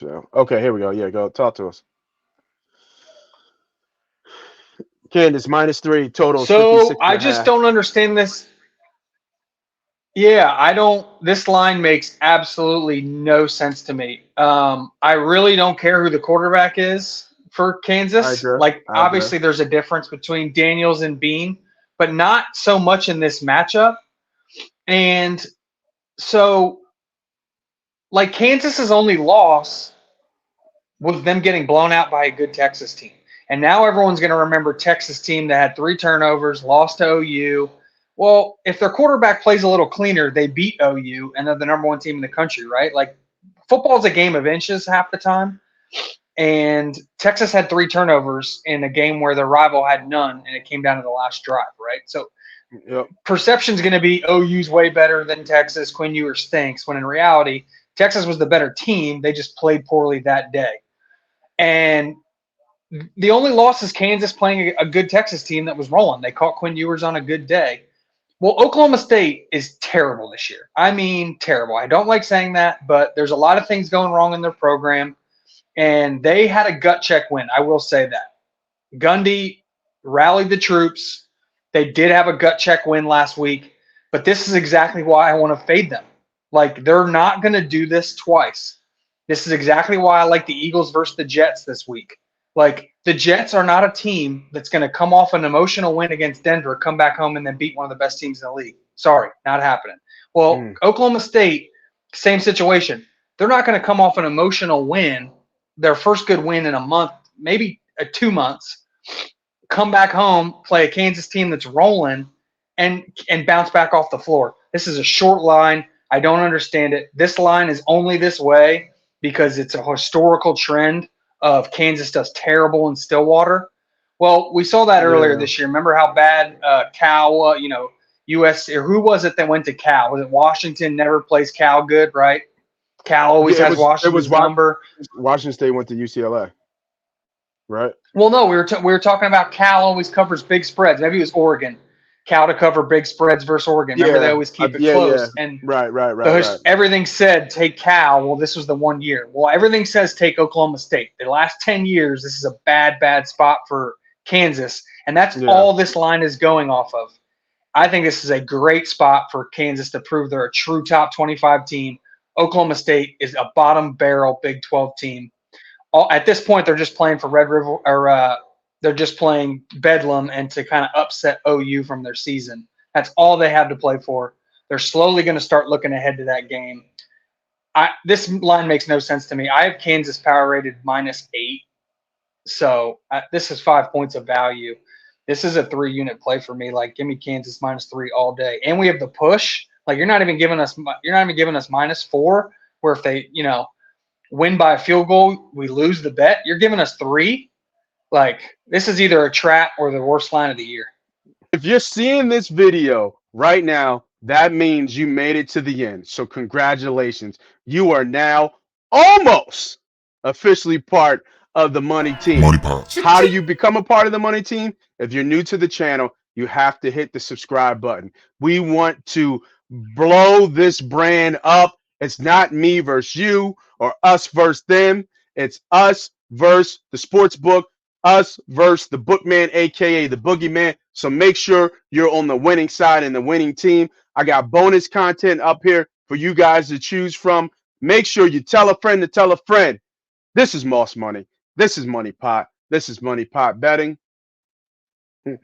So, okay, here we go. Yeah, go talk to us. Kansas -3, totals So 56 and I a just half. don't understand this. Yeah, I don't. This line makes absolutely no sense to me. I really don't care who the quarterback is for I Kansas. agree. Like, I agree. obviously, there's a difference between Daniels and Bean, but not so much in this matchup. And so, like, Kansas's only loss was them getting blown out by a good Texas team. And now everyone's going to remember Texas team that had 3 turnovers, lost to OU. Well, if their quarterback plays a little cleaner, they beat OU and they're the number one team in the country, right? Like football is a game of inches half the time. And Texas had 3 turnovers in a game where their rival had none, and it came down to the last drive, right? So Yep. perception's going to be OU's way better than Texas. Quinn Ewers stinks. When in reality, Texas was the better team. They just played poorly that day. And the only loss is Kansas playing a good Texas team that was rolling. They caught Quinn Ewers on a good day. Well, Oklahoma State is terrible this year. I mean, terrible. I don't like saying that, but there's a lot of things going wrong in their program, and they had a gut check win. I will say that. Gundy rallied the troops. They did have a gut check win last week, but this is exactly why I want to fade them. Like, they're not going to do this twice. This is exactly why I like the Eagles versus the Jets this week. Like, the Jets are not a team that's going to come off an emotional win against Denver, come back home, and then beat one of the best teams in the league. Sorry, not happening. Well, Mm. Oklahoma State, same situation. They're not going to come off an emotional win, their first good win in a month, maybe 2 months, come back home, play a Kansas team that's rolling, and bounce back off the floor. This is a short line. I don't understand it. This line is only this way because it's a historical trend of Kansas does terrible in Stillwater. Well, we saw that earlier Yeah. this year. Remember how bad Cal, US, or who was it that went to Cal? Was it Washington never plays Cal good, right? Cal always Yeah, has it was Washington's number. Washington State went to UCLA, right? Well, no, we were talking about Cal always covers big spreads. Maybe it was Oregon. Cal to cover big spreads versus Oregon. Remember, they Yeah. always keep it Yeah, yeah. close. And Right, right, right, right. everything said take Cal. Well, this was the one year. Well, everything says take Oklahoma State. The last 10 years, this is a bad, bad spot for Kansas. And that's Yeah. all this line is going off of. I think this is a great spot for Kansas to prove they're a true top 25 team. Oklahoma State is a bottom barrel Big 12 team. At this point, they're just playing for Red River, or they're just playing Bedlam and to kind of upset OU from their season. That's all they have to play for. They're slowly going to start looking ahead to that game. This line makes no sense to me. I have Kansas power rated -8, so this is 5 points of value. This is a 3-unit play for me. Like, give me Kansas -3 all day, and we have the push. Like, you're not even giving us -4. Where if they, win by a field goal, we lose the bet. You're giving us 3. Like, this is either a trap or the worst line of the year. If you're seeing this video right now, that means you made it to the end. So congratulations. You are now almost officially part of the money team. MoneyPot. How do you become a part of the money team? If you're new to the channel, you have to hit the subscribe button. We want to blow this brand up. It's not me versus you or us versus them. It's us versus the sports book, us versus the bookman, aka the boogeyman. So make sure you're on the winning side and the winning team. I got bonus content up here for you guys to choose from. Make sure you tell a friend to tell a friend. This is Moss Money. This is Money Pot. This is Money Pot Betting.